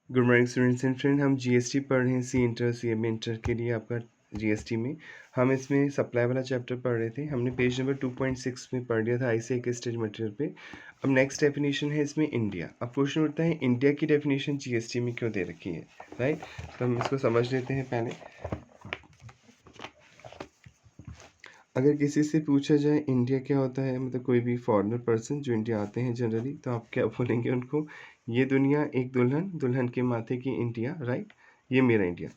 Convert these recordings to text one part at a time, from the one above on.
Good morning students and friend, हम GST पढ़ रहे हैं। C inter C M inter के लिए आपका जीएसटी में हम इसमें सप्लाई वाला चैप्टर पढ़ रहे थे। हमने पेज नंबर 2.6 में पढ़ लिया था आई से स्टेज मटेरियल पे। अब नेक्स्ट डेफिनेशन है इसमें इंडिया। अब क्वेश्चन उठता है इंडिया की डेफिनेशन जीएसटी में क्यों दे रखी है, राइट। तो हम इसको समझ लेते हैं पहले। अगर किसी से पूछा जाए इंडिया क्या होता है, मतलब कोई भी फॉरेनर पर्सन जो इंडिया आते हैं जनरली, तो आप क्या बोलेंगे उनको? ये दुनिया एक दुल्हन, दुल्हन के माथे की इंडिया, राइट। ये मेरा इंडिया।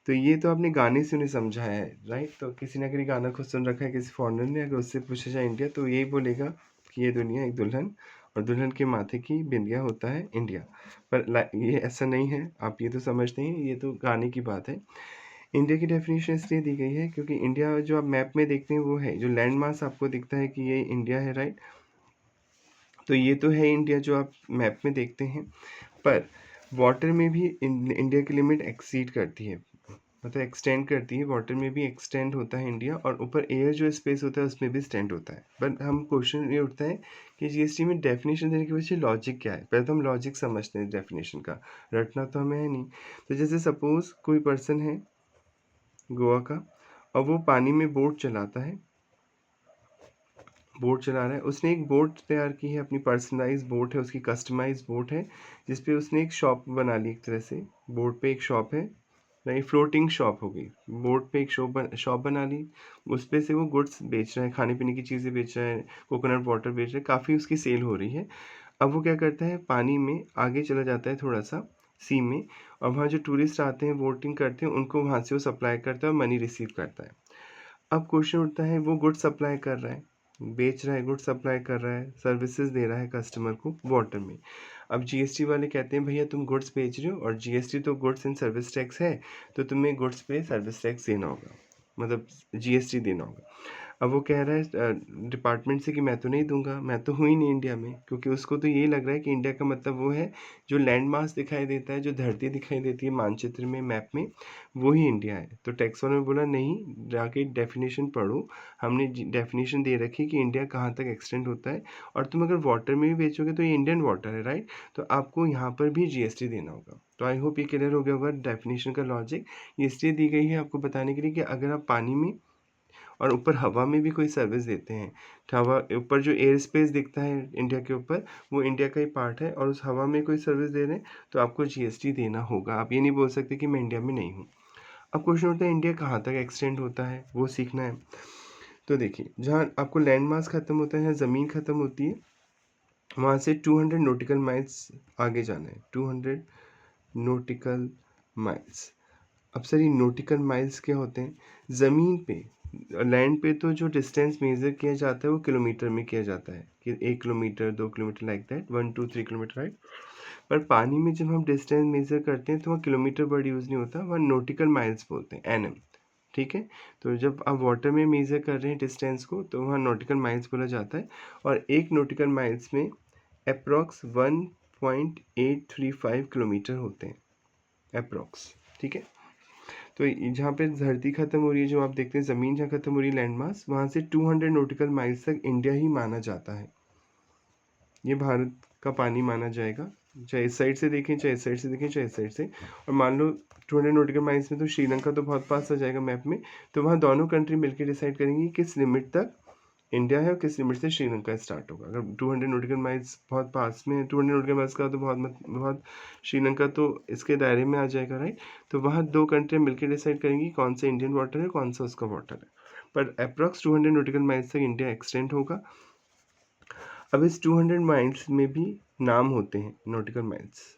तो ये तो आपने गाने से उन्हें समझाया है, राइट। तो किसी ने अगर ये गाना खुद सुन रखा है किसी फॉरेनर ने, अगर उससे पूछा जाए इंडिया, तो यही बोलेगा कि ये दुनिया एक दुल्हन और दुल्हन के माथे की बिंदिया होता है इंडिया। पर ये ऐसा नहीं है, आप ये तो समझते हैं, ये तो गाने की बात है। इंडिया की डेफिनेशन इसलिए दी गई है क्योंकि इंडिया जो आप मैप में देखते हैं वो है, जो लैंड मास आपको दिखता है कि ये इंडिया है, राइट। तो ये तो है इंडिया जो आप मैप में देखते हैं, पर वाटर में भी इंडिया की लिमिट एक्सीड करती है, मतलब एक्सटेंड करती है। वाटर में भी एक्सटेंड होता है इंडिया, और ऊपर एयर जो स्पेस होता है उसमें भी एक्सटेंड होता है। बट हम क्वेश्चन ये उठता है कि जीएसटी में डेफिनेशन देने के पीछे लॉजिक क्या है। पहले तो हम लॉजिक समझते हैं डेफिनेशन का, रटना तो हमें है नहीं। तो जैसे सपोज कोई पर्सन है गोवा का, और वो पानी में बोट चलाता है, बोट चला रहा है। उसने एक बोट तैयार की है, अपनी पर्सनलाइज बोट है, उसकी कस्टमाइज बोट है, जिसपे उसने एक शॉप बना ली। एक तरह से बोट पे एक शॉप है, नहीं फ्लोटिंग शॉप हो गई। बोट पे एक शॉप बना ली, उस पे से वो गुड्स बेच रहा है, खाने पीने की चीज़ें बेच रहा है, कोकोनट वाटर बेच रहा है, काफ़ी उसकी सेल हो रही है। अब वो क्या करता है, पानी में आगे चला जाता है थोड़ा सा, सी में, और वहाँ जो टूरिस्ट आते हैं बोटिंग करते हैं उनको वहाँ से वो सप्लाई करता है और मनी रिसीव करता है। अब क्वेश्चन उठता है, वो गुड सप्लाई कर रहा है, बेच रहा है, गुड सप्लाई कर रहा है, सर्विसेज दे रहा है कस्टमर को वाटर में। अब जीएसटी वाले कहते हैं भैया तुम गुड्स बेच रहे हो और जीएसटी तो गुड्स एंड सर्विस टैक्स है, तो तुम्हें गुड्स पे सर्विस टैक्स देना होगा, मतलब जीएसटी देना होगा। अब वो कह रहा है डिपार्टमेंट से कि मैं तो नहीं दूंगा, मैं तो हूँ ही नहीं इंडिया में, क्योंकि उसको तो यही लग रहा है कि इंडिया का मतलब वो है जो लैंड मास दिखाई देता है, जो धरती दिखाई देती है मानचित्र में, मैप में, वो ही इंडिया है। तो टैक्स वालों ने बोला नहीं, जाके डेफिनेशन पढ़ो, हमने डेफिनेशन दे रखी कि इंडिया कहाँ तक एक्सटेंड होता है, और तुम अगर वाटर में भी बेचोगे तो ये इंडियन वाटर है, राइट। तो आपको यहाँ पर भी जीएसटी देना होगा। तो आई होप ये क्लियर हो गया होगा डेफिनेशन का लॉजिक। ये इसलिए दी गई है आपको बताने के लिए कि अगर आप पानी में और ऊपर हवा में भी कोई सर्विस देते हैं, तो हवा ऊपर जो एयर स्पेस दिखता है इंडिया के ऊपर, वो इंडिया का ही पार्ट है, और उस हवा में कोई सर्विस दे रहे हैं तो आपको जीएसटी देना होगा। आप ये नहीं बोल सकते कि मैं इंडिया में नहीं हूँ। अब क्वेश्चन होता है इंडिया कहाँ तक एक्सटेंड होता है, वो सीखना है। तो देखिए, जहाँ आपको लैंड मास खत्म होता है, जहाँ ज़मीन खत्म होती है, वहाँ से 200 नॉटिकल माइल्स आगे जाना है। 200 नॉटिकल माइल्स। अब सर ये नॉटिकल माइल्स क्या होते हैं? ज़मीन पे, लैंड पे तो जो डिस्टेंस मेज़र किया जाता है वो किलोमीटर में किया जाता है, कि 1 kilometre, 2 kilometre, like that, 1 2 3 kilometre, right. पर पानी में जब हम डिस्टेंस मेज़र करते हैं तो वहाँ किलोमीटर वर्ड यूज़ नहीं होता, वहाँ नॉटिकल माइल्स बोलते हैं, एनएम। ठीक है। तो जब आप वाटर में मेज़र कर रहे हैं डिस्टेंस को, तो वहाँ नॉटिकल माइल्स बोला जाता है, और एक नॉटिकल माइल्स में अप्रॉक्स 1.835 किलोमीटर होते हैं, अप्रॉक्स। ठीक है। तो जहाँ पे धरती खत्म हो रही है, जो आप देखते हैं ज़मीन जहाँ खत्म हो रही है, लैंड मास, वहाँ से 200 नॉटिकल माइल्स तक इंडिया ही माना जाता है। ये भारत का पानी माना जाएगा, चाहे इस साइड से देखें, चाहे इस साइड से देखें, चाहे इस साइड से। और मान लो 200 नॉटिकल माइल्स में तो श्रीलंका तो बहुत पास आ जाएगा मैप में, तो वहाँ दोनों कंट्री मिलकर डिसाइड करेंगी किस लिमिट तक इंडिया है और किस लिमिट से श्रीलंका स्टार्ट होगा। अगर 200 नॉटिकल माइल्स बहुत पास में है, 200 नॉटिकल माइल्स का तो बहुत श्रीलंका तो इसके दायरे में आ जाएगा, राइट। तो वहाँ दो कंट्री मिलकर डिसाइड करेंगी कौन सा इंडियन वाटर है, कौन सा उसका वाटर है। पर अप्रॉक्स 200 नॉटिकल माइल्स तक इंडिया एक्सटेंड होगा। अब इस 200 माइल्स में भी नाम होते हैं, नॉटिकल माइल्स।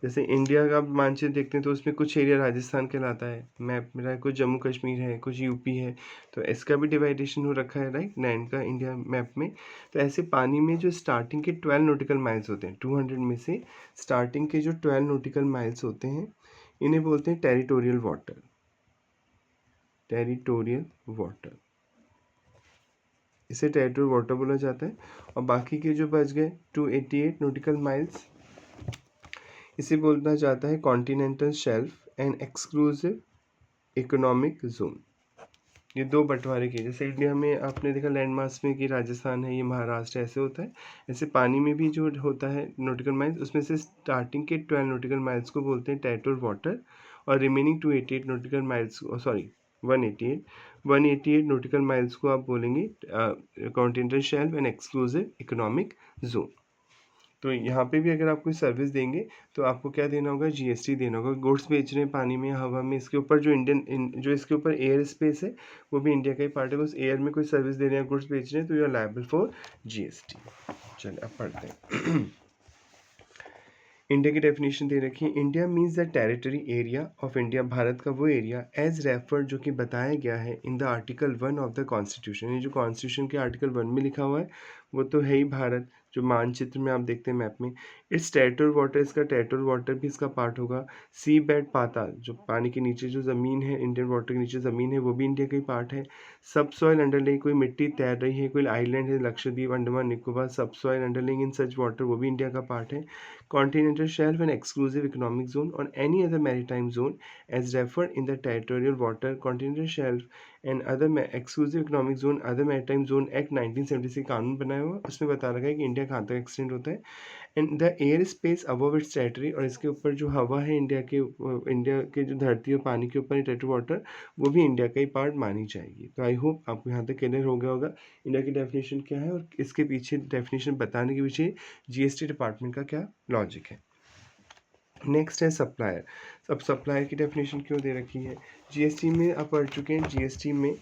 जैसे इंडिया का मानचित्र देखते हैं तो उसमें कुछ एरिया राजस्थान कहलाता है, मैप मेरा कुछ जम्मू कश्मीर है, कुछ यूपी है, तो इसका भी डिवाइडेशन हो रखा है, राइट, लैंड का इंडिया मैप में। तो ऐसे पानी में जो स्टार्टिंग के 12 नॉटिकल माइल्स होते हैं, 200 में से स्टार्टिंग के जो 12 नॉटिकल माइल्स होते हैं, इन्हें बोलते हैं टेरिटोरियल वाटर, टेरिटोरियल वाटर, इसे टेरिटोरियल वाटर बोला जाता है। और बाकी के जो बच गए 288 नॉटिकल माइल्स, इसे बोलना जाता है continental shelf and exclusive economic zone. ये 2 बँटवारे किए, जैसे इंडिया में आपने देखा लैंड मास में कि राजस्थान है, ये महाराष्ट्र ऐसे होता है। ऐसे पानी में भी जो होता है नॉटिकल माइल्स, उसमें से स्टार्टिंग के 12 नॉटिकल माइल्स को बोलते हैं टेरिटोरियल वाटर, और remaining 288 nautical miles, sorry 188 nautical miles को आप बोलेंगे continental shelf and exclusive economic zone. तो यहाँ पे भी अगर आप कोई सर्विस देंगे तो आपको क्या देना होगा, जीएसटी देना होगा। गुड्स बेच रहे हैं पानी में, हवा में, इसके ऊपर जो जो इसके ऊपर एयर स्पेस है वो भी इंडिया का ही पार्ट है। उस एयर में कोई सर्विस दे रहे हैं, गुड्स बेच रहे हैं, तो you are liable for GST. चलिए अब पढ़ते हैं। इंडिया की डेफिनेशन दे रखी है। India means the territory area of India, Bharat का वो एरिया एज रेफर्ड जो कि बताया गया है in the article 1 of the constitution. ये जो कॉन्स्टिट्यूशन के आर्टिकल 1 में लिखा हुआ है वो तो है ही भारत, जो मानचित्र में आप देखते हैं मैप में। इट्स टेरिटोरियल वाटर, इसका टेरिटोरियल वाटर भी इसका पार्ट होगा। सी बेड, पाताल, जो पानी के नीचे जो ज़मीन है, इंडियन वाटर के नीचे ज़मीन है, वो भी इंडिया का ही पार्ट है। सब सॉइल अंडरलिंग, कोई मिट्टी तैर रही है, कोई आइलैंड है, लक्षद्वीप, अंडमान निकोबार, सब सॉइल अंडरलिंग इन सच वाटर, वो भी इंडिया का पार्ट है। Continental shelf and exclusive economic zone or any other maritime zone as referred in the territorial water, continental shelf and other exclusive economic zone, other maritime zone Act 1976 कानून बनाया हुआ, उसमें बता रखा है कि इंडिया कहाँ तक एक्सटेंड होता है। And the air space above it's territory, और इसके ऊपर जो हवा है इंडिया के जो धरती और पानी के ऊपर टेरिटरी वाटर, वो भी इंडिया का ही पार्ट मानी जाएगी। तो आई होप आपको यहाँ तक क्लियर हो गया होगा इंडिया की डेफिनेशन क्या है और इसके पीछे डेफिनेशन बताने के पीछे जीएसटी डिपार्टमेंट का क्या लॉजिक है। नेक्स्ट है सप्लायर। अब सप्लायर की डेफिनेशन क्यों दे रखी है, जीएसटी में आप पढ़ चुके हैं, जीएसटी में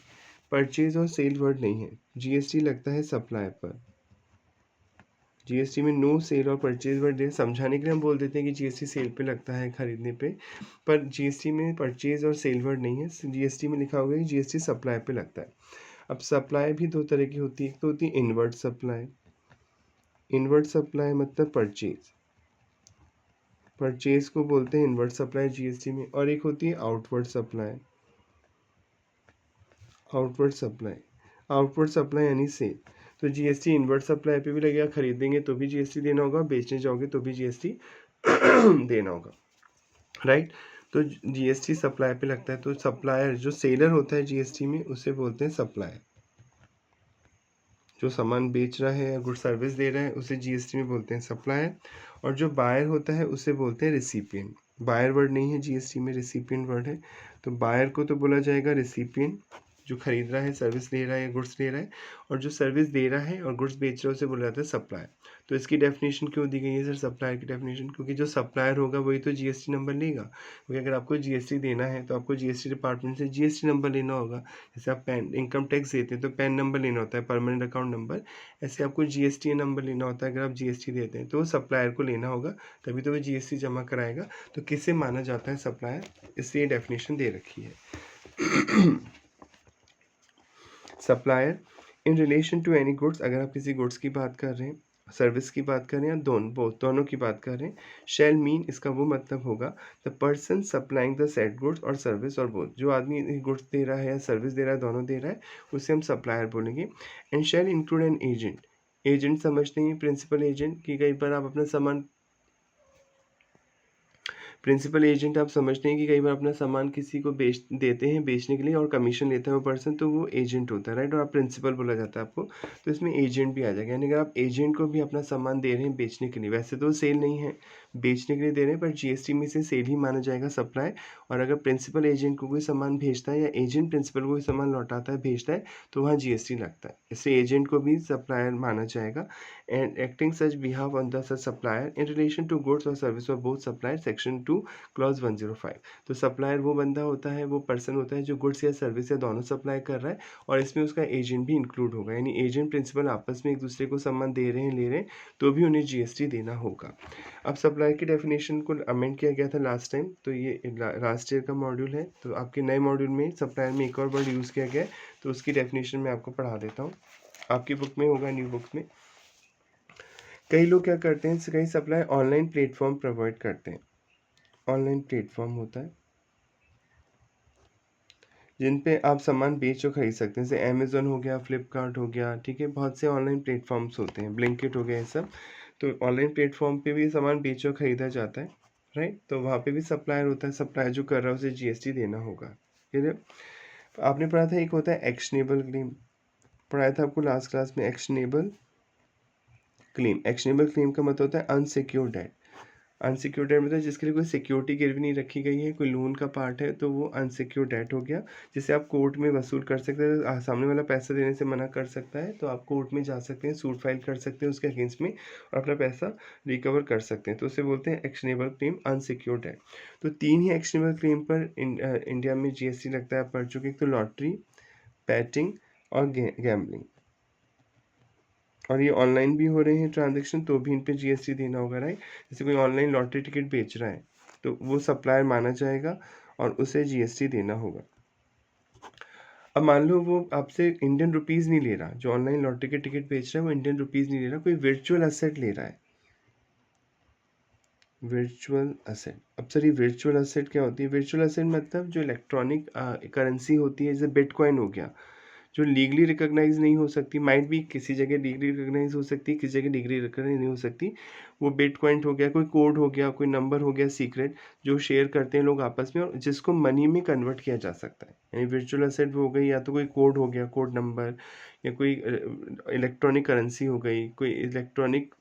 परचेज और सेल वर्ड नहीं है, जीएसटी लगता है सप्लायर पर। जीएसटी में नो सेल और परचेज वर्ड समझाने के लिए हम बोल देते हैं कि जीएसटी सेल पे लगता है, खरीदने पे, पर जीएसटी में परचेज और सेल वर्ड नहीं है। जीएसटी में लिखा होगा कि जीएसटी सप्लाई पे लगता है। अब सप्लाई भी 2 तरह की होती है, एक तो होती है इनवर्ड सप्लाई। इनवर्ड सप्लाई मतलब परचेज, परचेज को बोलते हैं इनवर्ड सप्लाई जीएसटी में। और एक होती है outward supply. Outward supply, outward supply यानी सेल। तो जीएसटी इनवर्ड सप्लाई पे भी लगेगा, खरीदेंगे तो भी जीएसटी देना होगा, बेचने जाओगे तो भी जीएसटी देना होगा, राइट। तो जीएसटी सप्लाई पे लगता है। तो सप्लायर जो सेलर होता है जीएसटी में, उसे बोलते हैं सप्लायर। जो सामान बेच रहा है या गुड सर्विस दे रहा है उसे जीएसटी में बोलते हैं सप्लायर। और जो बायर होता है उसे बोलते हैं रिसिपिएंट। बायर वर्ड नहीं है जीएसटी में, रिसिपिएंट वर्ड है। तो बायर को तो बोला जाएगा रिसिपिएंट, जो खरीद रहा है, सर्विस ले रहा है या गुड्स ले रहा है। और जो सर्विस दे रहा है और गुड्स बेच रहा है उसे बोला जाता है सप्लायर। तो इसकी डेफिनेशन क्यों दी गई है सर सप्लायर की डेफिनेशन, क्योंकि जो सप्लायर होगा वही तो जीएसटी नंबर लेगा। क्योंकि अगर आपको जीएसटी देना है तो आपको जीएसटी डिपार्टमेंट से जीएसटी नंबर लेना होगा। जैसे आप पैन इनकम टैक्स देते हैं तो पैन नंबर लेना होता है, परमानेंट अकाउंट नंबर। ऐसे आपको जीएसटी नंबर लेना होता है अगर आप जीएसटी देते हैं, तो वो सप्लायर को लेना होगा, तभी तो वो जीएसटी जमा कराएगा। तो किसे माना जाता है सप्लायर, इसलिए डेफिनेशन दे रखी है। Supplier in relation to any goods, अगर आप किसी गुड्स की बात कर रहे हैं, सर्विस की बात कर रहे हैं, दोनों की बात कर रहे हैं, शैल मीन इसका वो मतलब होगा the person supplying the set goods और सर्विस, और बोथ, जो आदमी गुड्स दे रहा है या सर्विस दे रहा है, दोनों दे रहा है, उसे हम सप्लायर बोलेंगे। And shall include an agent. Agent समझते हैं प्रिंसिपल एजेंट, कि कई बार आप अपना सामान, प्रिंसिपल एजेंट आप समझते हैं कि कई बार अपना सामान किसी को देते हैं बेचने के लिए और कमीशन लेता है वो पर्सन, तो वो एजेंट होता है, राइट। और आप प्रिंसिपल बोला जाता है आपको, तो इसमें एजेंट भी आ जाएगा। यानी अगर आप एजेंट को भी अपना सामान दे रहे हैं बेचने के लिए, वैसे तो सेल नहीं है, बेचने के लिए दे रहे हैं, पर जीएसटी में से सेल ही माना जाएगा सप्लाई। और अगर प्रिंसिपल एजेंट को कोई सामान भेजता है या एजेंट प्रिंसिपल को कोई सामान लौटाता है, भेजता है, तो वहाँ जीएसटी लगता है। इससे एजेंट को भी सप्लायर माना जाएगा। And acting such behalf on the such supplier in relation to goods और service of both supplier, section 2 clause 105। तो सप्लायर वो बंदा होता है, वो पर्सन होता है जो गुड्स या सर्विस या दोनों सप्लाई कर रहा है, और इसमें उसका एजेंट भी इंक्लूड होगा। यानी एजेंट प्रिंसिपल आपस में एक दूसरे को सामान दे रहे हैं, ले रहे हैं, तो भी उन्हें जीएसटी देना होगा। अब सप्लायर की डेफिनेशन को अमेंड किया गया था लास्ट टाइम, तो ये लास्ट ईयर का मॉड्यूल है। तो आपके नए मॉड्यूल में सप्लायर में एक और वर्ड यूज़ किया गया है, तो उसकी डेफिनेशन मैं आपको पढ़ा देता हूँ। आपकी बुक में होगा, न्यू बुक्स में। कई लोग क्या करते हैं, कई सप्लायर ऑनलाइन प्लेटफॉर्म प्रोवाइड करते हैं। ऑनलाइन प्लेटफॉर्म होता है जिन पे आप सामान बेच और खरीद सकते हैं, जैसे अमेज़न हो गया, फ्लिपकार्ट हो गया, ठीक है, बहुत से ऑनलाइन प्लेटफॉर्म्स होते हैं, ब्लिंकिट हो गया, ये सब। तो ऑनलाइन प्लेटफॉर्म पे भी सामान बेच और खरीदा जाता है, राइट। तो वहाँ पे भी सप्लायर होता है, सप्लायर जो कर रहा है उसे जीएसटी देना होगा, ठीक है। आपने पढ़ा था एक होता है एक्शनेबल क्लेम, पढ़ाया था आपको लास्ट क्लास में एक्शनेबल क्लेम। एक्शनेबल क्लेम का मतलब होता है अनसिक्योर्ड डेट। अनसिक्योर्ड डेट मतलब जिसके लिए कोई सिक्योरिटी गिरवी नहीं रखी गई है, कोई लोन का पार्ट है, तो वो अनसिक्योर्ड डेट हो गया, जिसे आप कोर्ट में वसूल कर सकते हैं। सामने वाला पैसा देने से मना कर सकता है तो आप कोर्ट में जा सकते हैं, सूट फाइल कर सकते हैं उसके अगेंस्ट में और अपना पैसा रिकवर कर सकते हैं। तो उसे बोलते हैं एक्शनेबल क्लेम, अनसिक्योर्ड डेट। तो 3 ही एक्शनेबल क्लेम पर इंडिया में जीएसटी लगता है, आप पढ़ चुके। एक तो लॉटरी, बैटिंग और गैम्बलिंग। और ये ऑनलाइन भी हो रहे हैं ट्रांजेक्शन, तो भी इन पे जीएसटी देना होगा, राइट। जैसे कोई ऑनलाइन लॉटरी टिकट बेच रहा है तो वो सप्लायर माना जाएगा और उसे जीएसटी देना होगा। अब मान लो वो आपसे इंडियन रुपीज़ नहीं ले रहा, जो ऑनलाइन लॉटरी के टिकट बेच रहा है वो इंडियन रुपीज़ नहीं ले रहा, कोई वर्चुअल असेट ले रहा है। वर्चुअल असेट, अब सर ये वर्चुअल असेट क्या होती है? वर्चुअल असेट मतलब जो इलेक्ट्रॉनिक करेंसी होती है, जैसे बिटकॉइन हो गया, जो लीगली रिकॉग्नाइज नहीं हो सकती, माइट भी किसी जगह लीगली रिकॉग्नाइज हो सकती है, किसी जगह लीगली रिकॉग्नाइज नहीं हो सकती, वो बिटकॉइन हो गया, कोई कोड हो गया, कोई नंबर हो गया सीक्रेट, जो शेयर करते हैं लोग आपस में और जिसको मनी में कन्वर्ट किया जा सकता है। यानी वर्चुअल असेट हो गई, या तो कोई कोड हो गया, कोड नंबर, या कोई इलेक्ट्रॉनिक करेंसी हो गई, कोई इलेक्ट्रॉनिक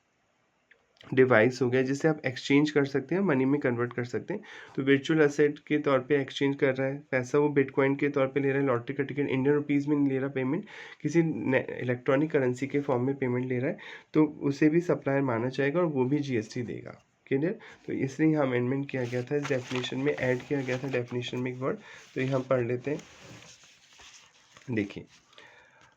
डिवाइस हो गया जिसे आप एक्सचेंज कर सकते हैं, मनी में कन्वर्ट कर सकते हैं। तो वर्चुअल असेट के तौर पे एक्सचेंज कर रहा है पैसा, वो बिटकॉइन के तौर पे ले रहा है, लॉटरी का टिकट इंडियन रुपीज़ में नहीं ले रहा पेमेंट, किसी इलेक्ट्रॉनिक करेंसी के फॉर्म में पेमेंट ले रहा है, तो उसे भी सप्लायर माना जाएगा और वो भी जीएसटी देगा। क्लियर? तो इसलिए यहाँ अमेंडमेंट किया गया था, इस डेफिनेशन में ऐड किया गया था डेफिनेशन में एक वर्ड, तो ये हम पढ़ लेते हैं। देखिए,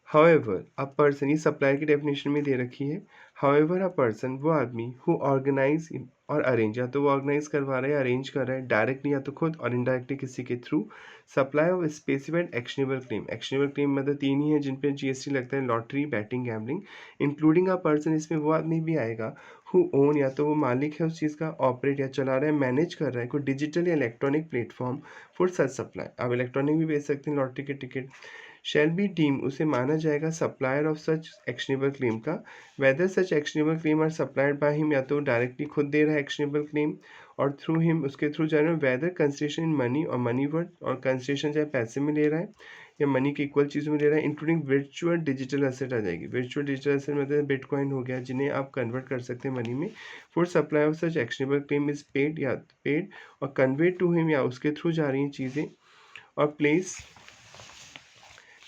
However, a person, ये सप्लायर की डेफिनेशन में दे रखी है। However, a person, वो आदमी who organize और अरेंज, या तो वो ऑर्गेनाइज करवा रहा है या अरेंज कर रहा है डायरेक्टली या तो खुद और इनडायरेक्टली किसी के through, supply of specified actionable claim. Actionable claim मतलब 3 ही है जिन पे जीएसटी लगता है, lottery, batting, gambling, including a person, इसमें वो आदमी भी आएगा हु ओन, या तो वो मालिक है उस चीज़ का, ऑपरेट या चला रहा है, मैनेज कर रहा है कोई डिजिटल या electronic platform for such supply. आप इलेक्ट्रॉनिक भी बेच सकते हैं लॉटरी के टिकट। शैल बी डीम, उसे माना जाएगा supplier of such actionable claim का, whether such actionable claim are supplied by him, या तो डायरेक्टली खुद दे रहा है एक्शनेबल क्लेम और थ्रू हिम उसके थ्रू जा रहा है, वेदर कंसिडरेशन इन मनी और मनी वर्ड, और कंसिडरेशन चाहे पैसे में ले रहा है या मनी के इक्वल चीज़ों में ले रहा है, इंक्लूडिंग वर्चुअल डिजिटल एसेट आ जाएगी। वर्चुअल डिजिटल एसेट मतलब बिटकॉइन हो गया, जिन्हें आप कन्वर्ट कर सकते हैं मनी में। For supply of such actionable claim is paid, या पेड और कन्वे टू हिम, या उसके थ्रू जा रही हैं चीज़ें, और प्लेस,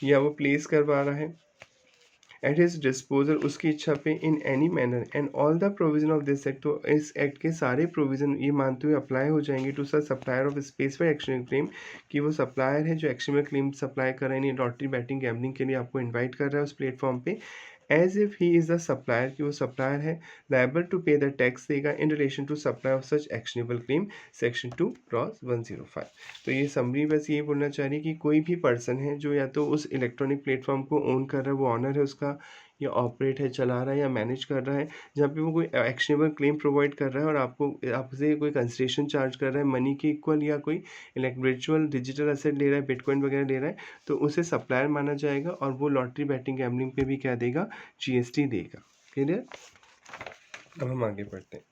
या वो प्लेस करवा रहा है एट हिज डिस्पोजल, उसकी इच्छा पे, in any manner and all the provision of this act, तो इस एक्ट के सारे प्रोविजन ये मानते हुए अप्लाई हो जाएंगे to such supplier of specified actionable claim, कि वो सप्लायर है जो एक्शनेबल क्लेम सप्लाई कर रहे हैं, लॉटरी, बैटिंग, गैम्बलिंग के लिए आपको इन्वाइट कर रहा है उस प्लेटफॉर्म पे, as if he is the supplier, कि वो सप्लायर है, liable to pay the tax देगा in relation to supply of such actionable claim, section 2 cross 105। तो ये समरी बस ये बोलना चाह रही है कि कोई भी पर्सन है जो या तो उस इलेक्ट्रॉनिक प्लेटफॉर्म को ओन कर रहा है, वो ऑनर है उसका, या ऑपरेट है, चला रहा है या मैनेज कर रहा है, जहाँ पे वो कोई एक्शनेबल क्लेम प्रोवाइड कर रहा है और आपको आपसे कोई कंसिडरेशन चार्ज कर रहा है मनी के इक्वल, या कोई वर्चुअल डिजिटल एसेट ले रहा है, बिटकॉइन वगैरह ले रहा है, तो उसे सप्लायर माना जाएगा और वो लॉटरी, बैटिंग, गैम्बलिंग पे भी क्या देगा? जीएसटी देगा। क्लियर? अब हम आगे बढ़ते हैं।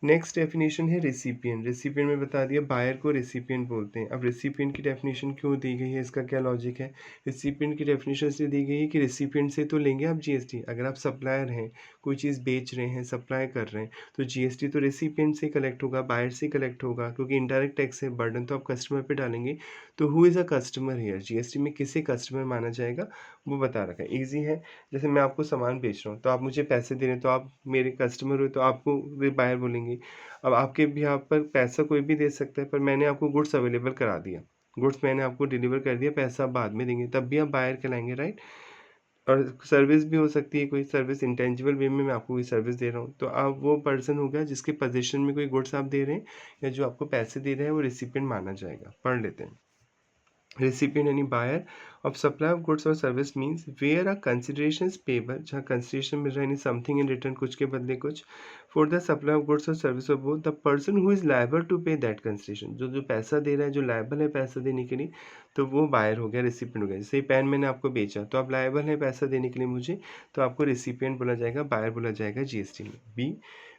नेक्स्ट डेफिनेशन है रेसिपिएंट। रेसिपिएंट में बता दिया बायर को रेसिपिएंट बोलते हैं। अब रेसिपिएंट की डेफिनेशन क्यों दी गई है, इसका क्या लॉजिक है? रेसिपिएंट की डेफिनेशन इसलिए दी गई है कि रेसिपिएंट से तो लेंगे आप जीएसटी, अगर आप सप्लायर हैं, कोई चीज़ बेच रहे हैं, सप्लाई कर रहे हैं, तो जीएसटी तो रेसिपिएंट से कलेक्ट होगा, बायर से कलेक्ट होगा, क्योंकि इनडायरेक्ट टैक्स है, बर्डन तो आप कस्टमर पे डालेंगे। तो who is a customer here, GST में किसे कस्टमर माना जाएगा वो बता रखा है। ईजी है, जैसे मैं आपको सामान बेच रहा हूँ तो आप मुझे पैसे दे रहे हैं, तो आप मेरे कस्टमर हो, तो आपको बायर बोलेंगे। अब आपके भी यहाँ पर पैसा कोई भी दे सकता है, पर मैंने आपको गुड्स अवेलेबल करा दिया, गुड्स मैंने आपको डिलीवर कर दिया, पैसा आप बाद में देंगे, तब भी आप बायर कहलाएंगे, राइट। और सर्विस भी हो सकती है, कोई सर्विस इंटेंजिबल वे में मैं आपको कोई सर्विस दे रहा हूँ, तो आप वो पर्सन हो गया जिसके पोजीशन में कोई गुड्स आप दे रहे हैं या जो आपको पैसे दे रहे हैं, वो रिसिपिएंट माना जाएगा। पढ़ लेते हैं। recipient यानी buyer of supply of goods or service means where a consideration is payable, जहाँ consideration मिल रहा है यानी something in return, कुछ के बदले कुछ, for the supply of goods or service of both, the person who is liable to pay that consideration, जो जो पैसा दे रहा है, जो liable है पैसा देने के लिए, तो वो buyer हो गया, recipient हो गया। जैसे पेन मैंने आपको बेचा तो आप liable है पैसा देने के लिए मुझे, तो आपको recipient बोला जाएगा, buyer बोला जाएगा जीएसटी में। बी,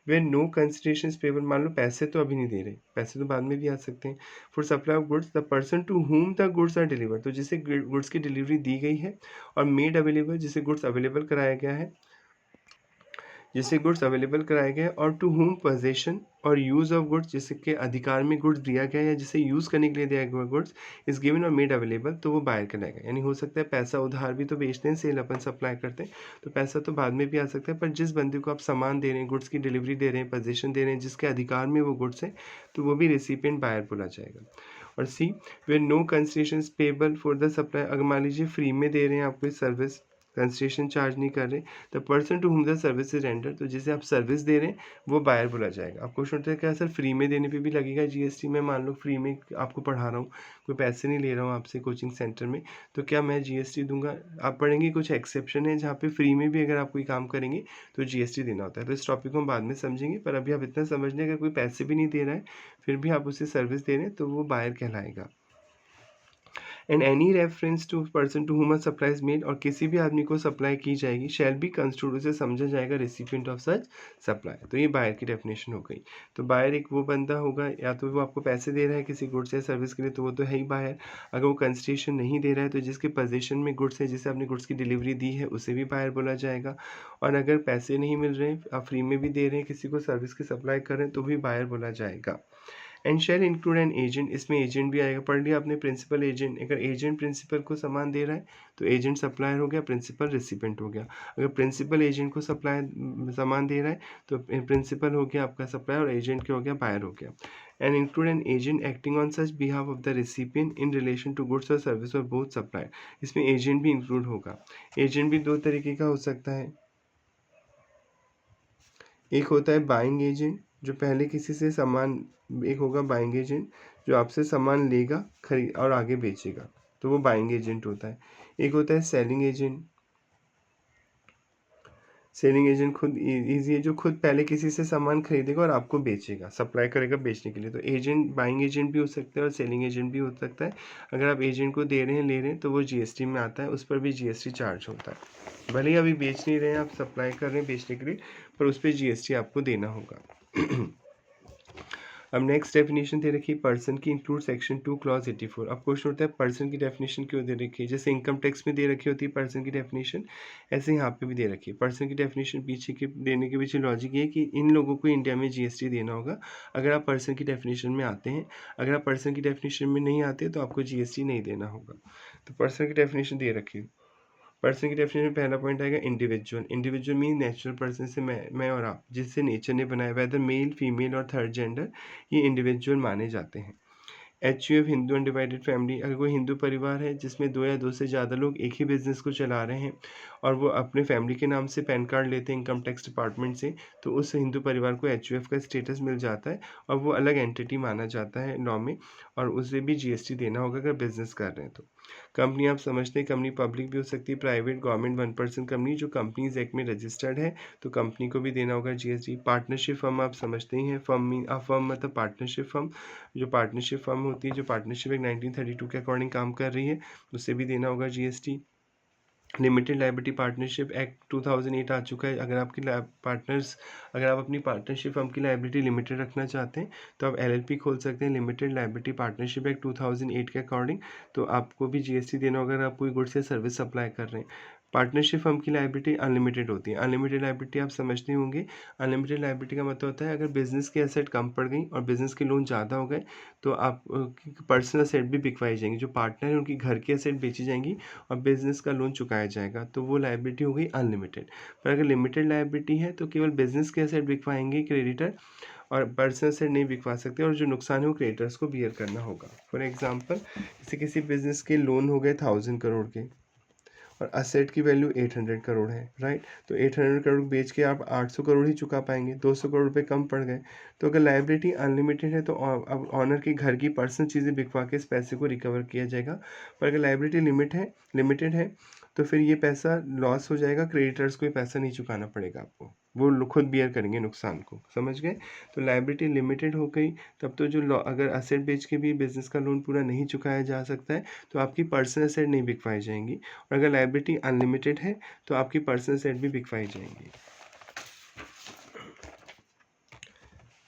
वे नो कंसिडरेशन पेबल, मान लो पैसे तो अभी नहीं दे रहे, पैसे तो बाद में भी आ सकते हैं। For supply of goods the person to whom the goods are delivered, तो जिसे गुड्स की डिलीवरी दी गई है, और मेड अवेलेबल, जिसे गुड्स अवेलेबल कराया गया है, जिसे गुड्स अवेलेबल कराए गए, और टू होम पोजेशन और यूज़ ऑफ गुड्स, जिसके अधिकार में गुड्स दिया गया या जिसे यूज़ करने के लिए दिया गया गुड्स इज गिवन और मेड अवेलेबल, तो वो बायर कहलाएगा। यानी हो सकता है पैसा उधार भी तो बेचते हैं, सेल अपन सप्लाई करते हैं, तो पैसा तो बाद में भी आ सकता है, पर जिस बंदे को आप सामान दे रहे हैं, गुड्स की डिलीवरी दे रहे हैं, पोजीशन दे रहे हैं, जिसके अधिकार में वो गुड्स है, तो वो भी रेसिपिएंट बायर बोला जाएगा। और C, where no consideration payable for the supply, अगर मान लीजिए फ्री में दे रहे हैं आपको सर्विस, कंसिडरेशन चार्ज नहीं कर रहे, the person to whom the service is render, तो जिसे आप सर्विस दे रहे हैं वो बायर बोला जाएगा। आप क्वेश्चन उठता है क्या सर फ्री में देने पे भी लगेगा जीएसटी? मैं मान लो फ्री में आपको पढ़ा रहा हूँ, कोई पैसे नहीं ले रहा हूँ आपसे कोचिंग सेंटर में, तो क्या मैं जीएसटी दूंगा? आप पढ़ेंगे कुछ एक्सेप्शन है जहाँ पे फ्री में भी अगर आप कोई काम करेंगे तो जीएसटी देना होता है। तो इस टॉपिक को हम बाद में समझेंगे, पर अभी आप इतना समझ लें, अगर कोई पैसे भी नहीं दे रहा है फिर भी आप उसे सर्विस दे रहे हैं तो वो बायर कहलाएगा। And any reference to person to whom supply is made, और किसी भी आदमी को सप्लाई की जाएगी, शैल बी कंस्ट्रूड, उसे समझा जाएगा रेसिपिएंट ऑफ सच सप्लाई। तो ये बायर की डेफिनेशन हो गई। तो बायर एक वो बंदा होगा, या तो वो आपको पैसे दे रहा है किसी गुड्स या सर्विस के लिए, तो वो तो है ही बायर। अगर वो कंसिडरेशन नहीं दे रहा है, तो जिसके पोजीशन में गुड्स है, जिसे आपने गुड्स की डिलीवरी दी है, उसे भी बायर बोला जाएगा। और अगर पैसे नहीं मिल रहे हैं, आप फ्री में भी दे रहे हैं, किसी को सर्विस की सप्लाई कर रहे हैं, तो भी बायर बोला जाएगा। And shall include an agent, इसमें एजेंट भी आएगा। पढ़ लिया आपने प्रिंसिपल एजेंट, अगर एजेंट प्रिंसिपल को सामान दे रहा है तो एजेंट सप्लायर हो गया, प्रिंसिपल रेसिपिएंट हो गया। अगर प्रिंसिपल एजेंट को सप्लाई सामान दे रहा है तो प्रिंसिपल हो गया आपका सप्लायर, और एजेंट क्या हो गया? बायर हो गया। And include an agent acting on such behalf of the recipient in relation to goods और सर्विस और बोथ सप्लायर, इसमें एजेंट भी इंक्लूड होगा। एजेंट भी दो तरीके का हो सकता है, एक होता है बाइंग एजेंट, जो पहले किसी से सामान, एक होगा बाइंग एजेंट जो आपसे सामान लेगा, खरीद और आगे बेचेगा, तो वो बाइंग एजेंट होता है। एक होता है सेलिंग एजेंट, सेलिंग एजेंट खुद ईजी है, जो खुद पहले किसी से सामान खरीदेगा और आपको बेचेगा, सप्लाई करेगा बेचने के लिए। तो एजेंट बाइंग एजेंट भी हो सकता है और सेलिंग एजेंट भी हो सकता है। अगर आप एजेंट को दे रहे हैं, ले रहे हैं, तो वो जीएसटी में आता है, उस पर भी जीएसटी चार्ज होता है। भले ही अभी बेच नहीं रहे हैं, आप सप्लाई कर रहे हैं बेचने के लिए, पर उस पर जीएसटी आपको देना होगा। अब नेक्स्ट डेफिनेशन दे रखी है पर्सन की, इंक्लूड सेक्शन 2 क्लॉज 84। अब क्वेश्चन होता है पर्सन की डेफिनेशन क्यों दे रखी है? जैसे इनकम टैक्स में दे रखी होती है पर्सन की डेफिनेशन, ऐसे यहाँ पे भी दे रखी है पर्सन की डेफिनेशन। पीछे के देने के पीछे लॉजिक ये है कि इन लोगों को इंडिया में जीएसटी देना होगा अगर आप पर्सन की डेफिनेशन में आते हैं। अगर आप पर्सन की डेफिनेशन में नहीं आते तो आपको जीएसटी नहीं देना होगा। तो पर्सन की डेफिनेशन दे रखी है। पर्सन की डेफिनेशन में पहला पॉइंट आएगा individual. Individual mean natural person, से मैं और आप, जिससे नेचर ने बनाया, वेदर मेल फीमेल और थर्ड जेंडर, ये इंडिविजुअल माने जाते हैं। HUF हिंदू अनडिवाइडेड फैमिली, अगर कोई हिंदू परिवार है जिसमें 2 या 2 से ज़्यादा लोग एक ही बिजनेस को चला रहे हैं और वो अपने फैमिली के नाम से पैन कार्ड लेते हैं इनकम टैक्स डिपार्टमेंट से, तो उस हिंदू परिवार को HUF का स्टेटस मिल जाता है और वो अलग एंटिटी माना जाता है लॉ में, और उसे भी जीएसटी देना होगा अगर बिजनेस कर रहे हैं तो। कंपनी आप समझते हैं, कंपनी पब्लिक भी हो सकती है, प्राइवेट, गवर्नमेंट, 1% कंपनी जो कंपनीज एक्ट में रजिस्टर्ड है, तो कंपनी को भी देना होगा जीएसटी। पार्टनरशिप फर्म आप समझते ही हैं, फर्म मतलब पार्टनरशिप फर्म, जो पार्टनरशिप फर्म होती है, जो पार्टनरशिप एक 1932 के अकॉर्डिंग काम कर रही है, उसे भी देना होगा GST. Limited liability partnership act 2008 आ चुका है। अगर आपकी अगर आप अपनी पार्टनरशिप फर्म की लाइबिलिटी लिमिटेड रखना चाहते हैं तो आप LLP खोल सकते हैं, लिमिटेड लाइबिलिटी पार्टनरशिप एक्ट 2008 के अकॉर्डिंग, तो आपको भी जीएसटी देना होगा अगर आप कोई गुड्स या सर्विस सप्लाई कर रहे हैं। पार्टनरशिप फर्म की लाइबिलिटी अनलिमिटेड होती है। अनलिमिटेड लाइबिलिटी आप समझते होंगे, अनलिमिटेड लाइबिलिटी का मतलब होता है अगर बिजनेस की एसेट कम पड़ गई और बिजनेस के लोन ज़्यादा हो गए तो आप पर्सनल एसेट भी बिकवाई जाएंगी, जो पार्टनर है उनकी घर की एसेट बेची जाएंगी और बिजनेस का लोन चुकाया जाएगा, तो वो लायबिलिटी हो गई अनलिमिटेड। पर अगर लिमिटेड लायबिलिटी है तो केवल बिजनेस के एसेट बिकवाएंगे क्रेडिटर, और पर्सनल एसेट नहीं बिकवा सकते, और जो नुकसान है वो क्रेडिटर्स को बियर करना होगा। फॉर एग्जांपल किसी बिजनेस के लोन हो गए 1000 करोड़ के और असेट की वैल्यू 800 करोड़ है, राइट, तो 800 करोड़ बेच के आप 800 करोड़ ही चुका पाएंगे, 200 करोड़ रुपए कम पड़ गए। तो अगर लायबिलिटी अनलिमिटेड है तो अब ऑनर के घर की पर्सनल चीज़ें बिकवा के इस पैसे को रिकवर किया जाएगा। पर अगर लायबिलिटी लिमिटेड है तो फिर ये पैसा लॉस हो जाएगा, क्रेडिटर्स को ये पैसा नहीं चुकाना पड़ेगा आपको, वो खुद बियर करेंगे नुकसान को, समझ गए। तो लायबिलिटी लिमिटेड हो गई, तब तो जो अगर असेट बेच के भी बिजनेस का लोन पूरा नहीं चुकाया जा सकता है तो आपकी पर्सनल एसेट नहीं बिकवाई जाएंगी, और अगर लायबिलिटी अनलिमिटेड है तो आपकी पर्सनल एसेट भी बिकवाई जाएंगी।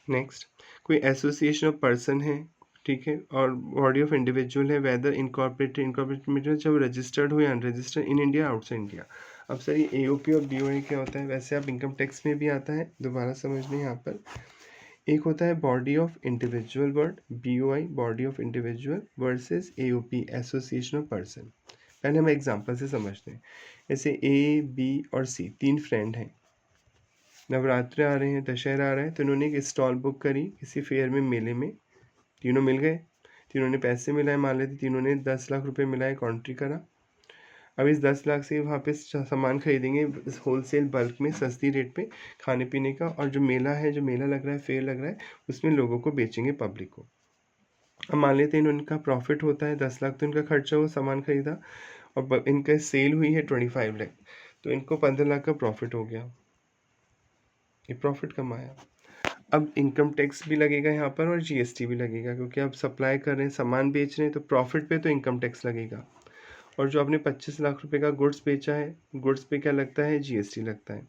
नेक्स्ट, कोई एसोसिएशन ऑफ पर्सन है, ठीक है, और बॉडी ऑफ इंडिविजुअल है, वेदर इनकॉर्पोरेटेड मतलब जब रजिस्टर्ड हो या unregistered in India outside India. अब सर ये एओपी और बीओआई क्या होता है? वैसे आप इनकम टैक्स में भी आता है, दोबारा समझ लें यहाँ पर। एक होता है body of individual word, BOI body of individual versus AOP association of person. पहले हम एग्जांपल से समझते हैं। जैसे ए, बी और सी तीन फ्रेंड हैं, नवरात्रे आ रहे हैं, दशहरा आ रहा है, तो इन्होंने एक स्टॉल बुक करी किसी फेयर में, मेले में। तीनों मिल गए, तीनों ने पैसे मिलाए, मान लेते तीनों ने 10 लाख रुपए मिलाए, कॉन्ट्री करा। अब इस 10 लाख से वहाँ पे सामान खरीदेंगे होलसेल बल्क में सस्ती रेट पे खाने पीने का, और जो मेला है, जो मेला लग रहा है, फेयर लग रहा है, उसमें लोगों को बेचेंगे, पब्लिक को। अब मान लेते हैं इनका प्रॉफिट होता है 10 लाख, तो इनका खर्चा हुआ, सामान खरीदा, और इनका सेल हुई है 25 लाख, तो इनको 15 लाख का प्रॉफिट हो गया, ये प्रॉफिट कमाया। अब इनकम टैक्स भी लगेगा यहाँ पर और जीएसटी भी लगेगा, क्योंकि आप सप्लाई कर रहे हैं, सामान बेच रहे हैं, तो प्रॉफिट पे तो इनकम टैक्स लगेगा। और जो आपने 25 लाख रुपए का गुड्स बेचा है, गुड्स पे क्या लगता है? जीएसटी लगता है।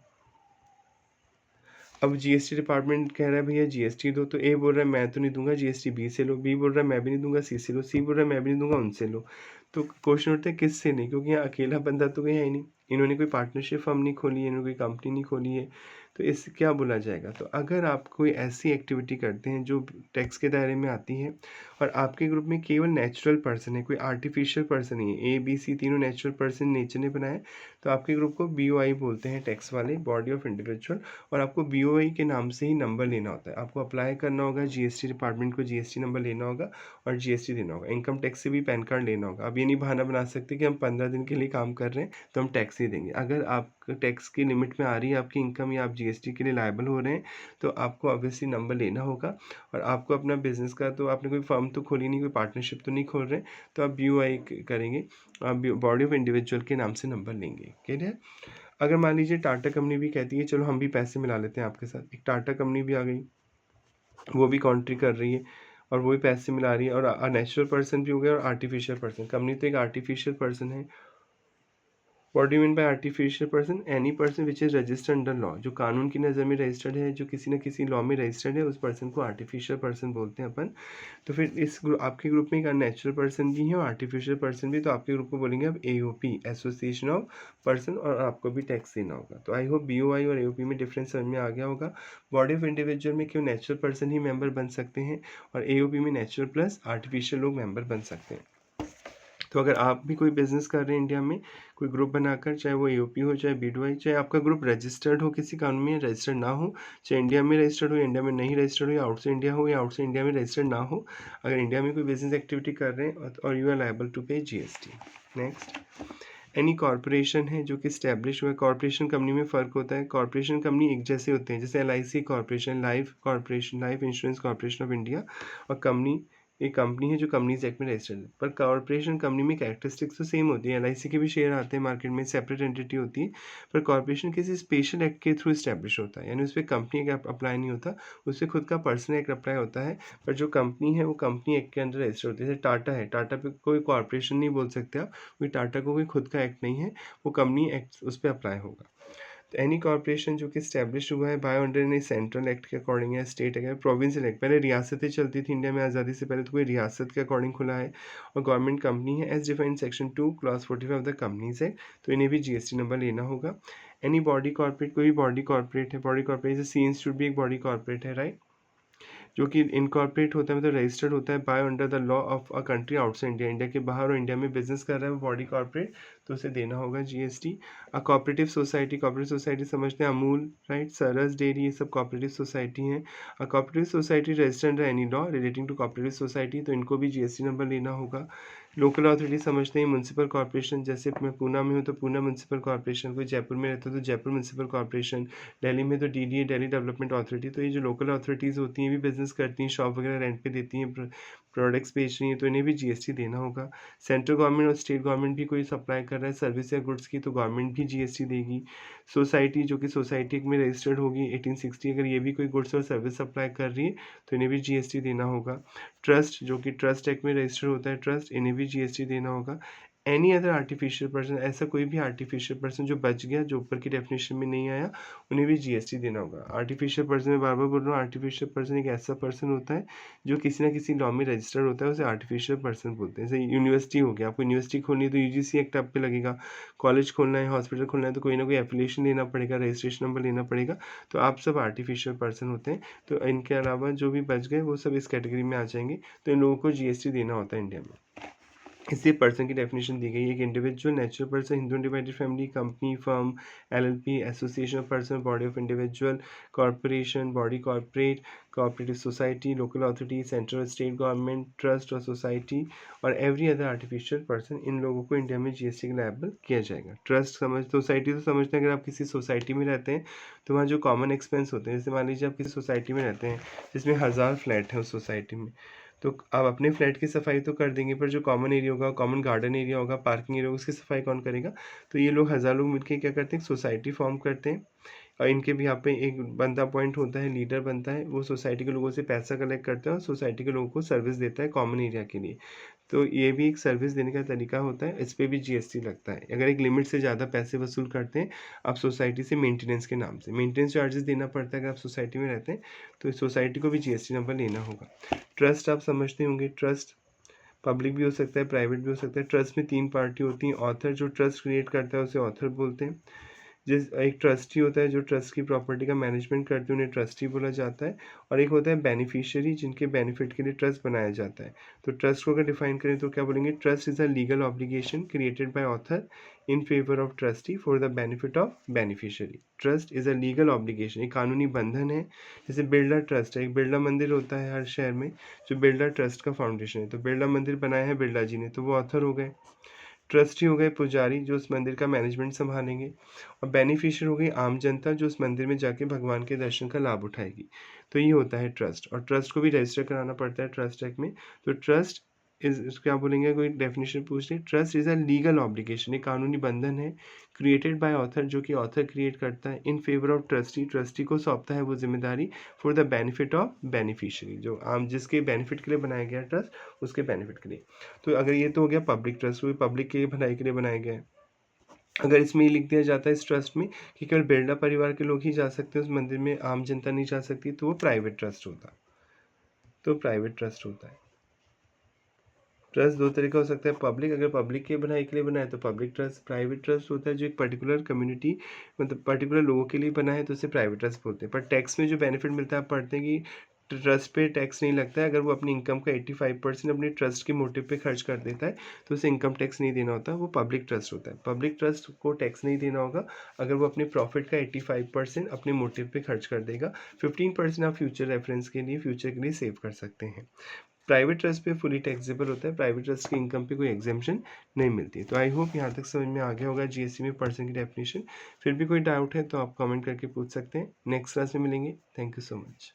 अब जीएसटी डिपार्टमेंट कह रहा है भैया जीएसटी दो, तो ए बोल रहा है मैं तो नहीं दूंगा जीएसटी, बी से लो, बी बोल रहा है मैं भी नहीं दूंगा, सी से लो, सी बोल रहा है मैं भी नहीं दूंगा, उनसे लो। तो क्वेश्चन उठता है किस से नहीं, क्योंकि यहाँ अकेला बंदा तो कोई है ही नहीं, इन्होंने कोई पार्टनरशिप फर्म नहीं खोली है, इन्होंने कोई कंपनी नहीं खोली है, तो इससे क्या बोला जाएगा? तो अगर आप कोई ऐसी एक्टिविटी करते हैं जो टैक्स के दायरे में आती है, और आपके ग्रुप में केवल नेचुरल पर्सन है, कोई आर्टिफिशियल पर्सन नहीं है, ए बी सी तीनों नेचुरल पर्सन नेचर ने बनाए, तो आपके ग्रुप को बीओआई बोलते हैं, टैक्स वाले, बॉडी ऑफ इंडिविजुअल। और आपको बीओआई के नाम से ही नंबर लेना होता है, आपको अप्लाई करना होगा जीएसटी डिपार्टमेंट को, जीएसटी नंबर लेना होगा और जीएसटी देना होगा। इनकम टैक्स से भी पैन कार्ड लेना होगा। अब ये नहीं बहाना बना सकते कि हम 15 दिन के लिए काम कर रहे हैं तो हम टैक्स ही देंगे। अगर आप टैक्स की लिमिट में आ रही है आपकी इनकम, या आप जीएसटी के लिए लायबल हो रहे हैं, तो आपको ऑब्वियसली नंबर लेना होगा। और आपको अपना बिजनेस का, तो आपने कोई फर्म तो खोली नहीं, कोई पार्टनरशिप तो नहीं खोल रहे, तो आप बीओआई करेंगे, आप बॉडी ऑफ इंडिविजुअल के नाम से नंबर लेंगे। क्लियर? अगर मान लीजिए टाटा कंपनी भी कहती है चलो हम भी पैसे मिला लेते हैं आपके साथ, एक टाटा कंपनी भी आ गई, वो भी कॉन्ट्री कर रही है और वो भी पैसे मिला रही है, और नेचुरल पर्सन भी हो गया और आर्टिफिशियल पर्सन। कंपनी तो एक आर्टिफिशियल पर्सन है। What do mean by artificial person? Any person which is registered under law, जो कानून की नज़र में रजिस्टर्ड है, जो किसी न किसी लॉ में रजिस्टर्ड है, उस पर्सन को आर्टिफिशियल पर्सन बोलते हैं अपन। तो फिर इस आपके ग्रुप में एक नेचुरल पर्सन भी है और आर्टिफिशियल पर्सन भी, तो आपके ग्रुप को बोलेंगे अब एओपी, एसोसिएशन ऑफ पर्सन, और आपको भी टैक्स देना होगा। तो आई होप बीओआई और एओपी में डिफरेंस समझ में आ गया होगा। बॉडी ऑफ इंडिविजुअल में क्यों नेचुरल पर्सन ही मेंबर बन सकते हैं, और एओपी में नेचुरल प्लस आर्टिफिशियल लोग मेंबर बन सकते हैं। तो अगर आप भी कोई बिजनेस कर रहे हैं इंडिया में, कोई ग्रुप बनाकर, चाहे वो एओपी हो, चाहे बीडीवाई, चाहे आपका ग्रुप रजिस्टर्ड हो किसी कानून में, रजिस्टर्ड ना हो, चाहे इंडिया में रजिस्टर्ड हो, इंडिया में नहीं रजिस्टर्ड हो, या आउटसाइड इंडिया हो, या आउटसाइड इंडिया में रजिस्टर्ड ना हो, अगर इंडिया में कोई बिजनेस एक्टिविटी कर रहे हैं, और यू आर लायबल टू पे जीएसटी। नेक्स्ट, एनी कॉर्पोरेशन है जो कि स्टैब्लिश हुआ है। कॉर्पोरेशन कंपनी में फ़र्क होता है, कॉर्पोरेशन कंपनी एक जैसे होते हैं, जैसे LIC corporation, life corporation, life insurance corporation of India, और कंपनी एक कंपनी है जो कंपनीज एक्ट में रजिस्टर्ड है। पर कॉर्पोरेशन कंपनी में कैरेक्टरिस्टिक्स तो सेम होती है, एलआईसी के भी शेयर आते हैं मार्केट में, सेपरेट एंटिटी होती है, पर कॉर्पोरेशन किसी स्पेशल एक्ट के थ्रू इस्टेब्लिश होता है, यानी उस पर कंपनी एक्ट अप्लाई नहीं होता, उस पर खुद का पर्सनल एक्ट अप्लाई होता है। पर जो कंपनी है वो कंपनी एक्ट के अंदर रजिस्टर होती है। जैसे टाटा है, टाटा पे कोई कॉर्पोरेशन नहीं बोल सकते आप, क्योंकि टाटा को कोई खुद का एक्ट नहीं है, वो कंपनी एक्ट उस पर अप्लाई होगा। तो एनी कॉर्पोरेशन जो कि स्टैब्लिश हुआ है by under any central act के अकॉर्डिंग, या स्टेट एक्ट, प्रोविंशियल एक्ट, पहले रियासतें चलती थी इंडिया में आज़ादी से पहले, तो कोई रियासत के अकॉर्डिंग खुला है, और गवर्नमेंट कंपनी है as defined section 2 clause 45 of the companies act, तो इन्हें भी जीएसटी नंबर लेना होगा। एनी बॉडी कॉर्पोरेट, कोई भी बॉडी कॉर्पोरेट है, बॉडी कॉर्पोरेट जैसे सी इंस्टीट्यूट भी एक बॉडी कॉर्पोरेट है, राइट, जो कि इनकॉर्पोरेट होता है, मतलब रजिस्टर्ड होता है by under the law of a country outside India, India के बाहर और इंडिया में बिजनेस कर रहा है वो बॉडी कॉर्पोरेट, तो उसे देना होगा जीएसटी। अ कोऑपरेटिव सोसाइटी, कोऑपरेटिव सोसाइटी समझते हैं, अमूल, राइट, सरस डेयरी, ये सब कोऑपरेटिव सोसाइटी हैं। A cooperative society registered under any law relating to cooperative society, तो इनको भी जीएसटी नंबर लेना होगा। लोकल अथॉरिटी समझते हैं, म्यूनसिपल कॉर्पोरेशन, जैसे मैं पूना में हूँ तो पूना म्यूनसिपल कॉर्पोरेशन, कोई जयपुर में रहता है तो जयपुर म्यूनसिपल कॉर्पोरेशन, दिल्ली में तो डीडीए, दिल्ली डेवलपमेंट अथॉरिटी। तो ये जो लोकल अथॉरिटीज़ होती हैं, ये भी बिजनेस करती हैं, शॉप वगैरह रेंट पे देती हैं, प्रोडक्ट्स बेच रही हैं, तो इन्हें भी जीएसटी देना होगा। सेंट्रल गवर्नमेंट और स्टेट गवर्नमेंट भी कोई सप्लाई कर रहा है सर्विस या गुड्स की, तो गवर्नमेंट भी जीएसटी देगी। सोसाइटी जो कि सोसाइटी में रजिस्टर्ड होगी 1860, अगर ये भी कोई गुड्स और सर्विस सप्लाई कर रही है तो इन्हें भी जीएसटी देना होगा। ट्रस्ट जो कि ट्रस्ट एक्ट में रजिस्टर्ड होता है, ट्रस्ट, इन्हें भी जीएसटी देना होगा। एनी अदर आर्टिफिशियल पर्सन, ऐसा कोई भी आर्टिफिशियल पर्सन जो बच गया, जो ऊपर की डेफिनेशन में नहीं आया, उन्हें भी जीएसटी देना होगा। आर्टिफिशियल पर्सन में बार बार बोल रहा हूँ, आर्टिफिशियल पर्सन एक ऐसा पर्सन होता है जो किसी ना किसी लॉ में रजिस्टर्ड होता है, उसे आर्टिफिशियल पर्सन बोलते हैं। जैसे यूनिवर्सिटी हो गया, आपको यूनिवर्सिटी खोलनी है तो यूजीसी एक्ट आप पे लगेगा, कॉलेज खोलना है, हॉस्पिटल खोलना है तो कोई ना कोई एफिलिएशन लेना पड़ेगा, रजिस्ट्रेशन नंबर लेना पड़ेगा, तो आप सब आर्टिफिशियल पर्सन होते हैं। तो इनके अलावा जो भी बच गए वो सब इस कैटेगरी में आ जाएंगे, तो इन लोगों को जीएसटी देना होता है इंडिया में। इसलिए पर्सन की डेफिनेशन दी गई है, एक individual, natural person, Hindu divided family, company, firm, LLP, association of person, body of individual, corporation, body corporate, cooperative society, local authority, central state government, trust और सोसाइटी और एवरी अदर आर्टिफिशियल पर्सन, इन लोगों को India में GST के liable किया जाएगा। Trust समझ, society तो समझते हैं, अगर आप किसी सोसाइटी में रहते हैं तो वहाँ जो कॉमन एक्सपेंस होते हैं, जैसे मान लीजिए आप किसी सोसाइटी में रहते हैं जिसमें 1000 फ्लैट हैं उस सोसाइटी में, तो आप अपने फ्लैट की सफाई तो कर देंगे, पर जो कॉमन एरिया होगा, कॉमन गार्डन एरिया होगा, पार्किंग एरिया होगा, उसकी सफाई कौन करेगा? तो ये लोग 1000 लोग मिलकर क्या करते हैं, सोसाइटी फॉर्म करते हैं और इनके भी यहाँ पे एक बंदा अपॉइंट होता है, लीडर बनता है, वो सोसाइटी के लोगों से पैसा कलेक्ट करता है और सोसाइटी के लोगों को सर्विस देता है कॉमन एरिया के लिए। तो ये भी एक सर्विस देने का तरीका होता है, इस पे भी जीएसटी लगता है। अगर एक लिमिट से ज़्यादा पैसे वसूल करते हैं आप सोसाइटी से मेंटेनेंस के नाम से, मेंटेनेंस चार्जेस देना पड़ता है अगर आप सोसाइटी में रहते हैं, तो इस सोसाइटी को भी जीएसटी नंबर लेना होगा। ट्रस्ट आप समझते होंगे, ट्रस्ट पब्लिक भी हो सकता है, प्राइवेट भी हो सकता है। ट्रस्ट में 3 पार्टी होती हैं, ऑथर जो ट्रस्ट क्रिएट करता है उसे ऑथर बोलते हैं, जिस एक ट्रस्टी होता है जो ट्रस्ट की प्रॉपर्टी का मैनेजमेंट करते हैं, उन्हें ट्रस्टी बोला जाता है, और एक होता है बेनिफिशियरी जिनके बेनिफिट के लिए ट्रस्ट बनाया जाता है। तो ट्रस्ट को अगर डिफाइन करें तो क्या बोलेंगे, trust is a legal obligation created by author in favour of trustee for the benefit of beneficiary. Trust is a legal obligation, एक कानूनी बंधन है। जैसे बिरला ट्रस्ट है, एक बिरला मंदिर होता है हर शहर में, जो बिरला ट्रस्ट का फाउंडेशन है, तो बिरला मंदिर बनाया है बिरला जी ने, तो वो ऑथर हो गए। ट्रस्टी हो गए पुजारी जो उस मंदिर का मैनेजमेंट संभालेंगे, और बेनिफिशियर हो गई आम जनता जो उस मंदिर में जाके भगवान के दर्शन का लाभ उठाएगी। तो ये होता है ट्रस्ट, और ट्रस्ट को भी रजिस्टर कराना पड़ता है ट्रस्ट एक्ट में। तो ट्रस्ट इज क्या बोलेंगे, कोई डेफिनेशन पूछ ले, trust is a legal obligation, एक कानूनी बंधन है, क्रिएटेड बाय ऑथर जो कि ऑथर क्रिएट करता है, in favour of trustee, trustee को सौंपता है वो जिम्मेदारी, for the benefit of beneficiary, जो आम जिसके बेनिफिट के लिए बनाया गया ट्रस्ट उसके बेनिफिट के लिए। तो अगर ये तो हो गया पब्लिक ट्रस्ट, वो पब्लिक के भलाई के लिए बनाया गया है। अगर इसमें ये लिख दिया जाता है इस ट्रस्ट में कि केवल बिरला परिवार के लोग ही जा सकते हैं उस मंदिर में, आम जनता नहीं जा सकती, तो वो प्राइवेट ट्रस्ट होता है। तो प्राइवेट ट्रस्ट होता है। ट्रस्ट दो तरह का हो सकता है, पब्लिक, अगर पब्लिक के भलाई के लिए बना है तो पब्लिक ट्रस्ट। प्राइवेट ट्रस्ट होता है जो एक पर्टिकुलर कम्युनिटी, मतलब पर्टिकुलर लोगों के लिए बना है, तो उसे प्राइवेट ट्रस्ट बोलते हैं। पर टैक्स में जो बेनिफिट मिलता है, आप पढ़ते हैं कि ट्रस्ट पे टैक्स नहीं लगता है, अगर वो अपनी इनकम का 85% अपने ट्रस्ट के मोटिव पे खर्च कर देता है तो उसे इनकम टैक्स नहीं देना होता, वो पब्लिक ट्रस्ट होता है। पब्लिक ट्रस्ट को टैक्स नहीं देना होगा अगर वो अपने प्रॉफिट का 85% अपने मोटिव पे खर्च कर देगा। 15% आप फ्यूचर रेफरेंस के लिए, फ्यूचर के लिए सेव कर सकते हैं। प्राइवेट ट्रस्ट पे फुली टैक्सेबल होता है, प्राइवेट ट्रस्ट की इनकम पे कोई एग्जेम्पशन नहीं मिलती। तो आई होप यहाँ तक समझ में आ गया होगा जीएसटी में पर्सन की डेफिनेशन। फिर भी कोई डाउट है तो आप कमेंट करके पूछ सकते हैं। नेक्स्ट क्लास में मिलेंगे। Thank you so much.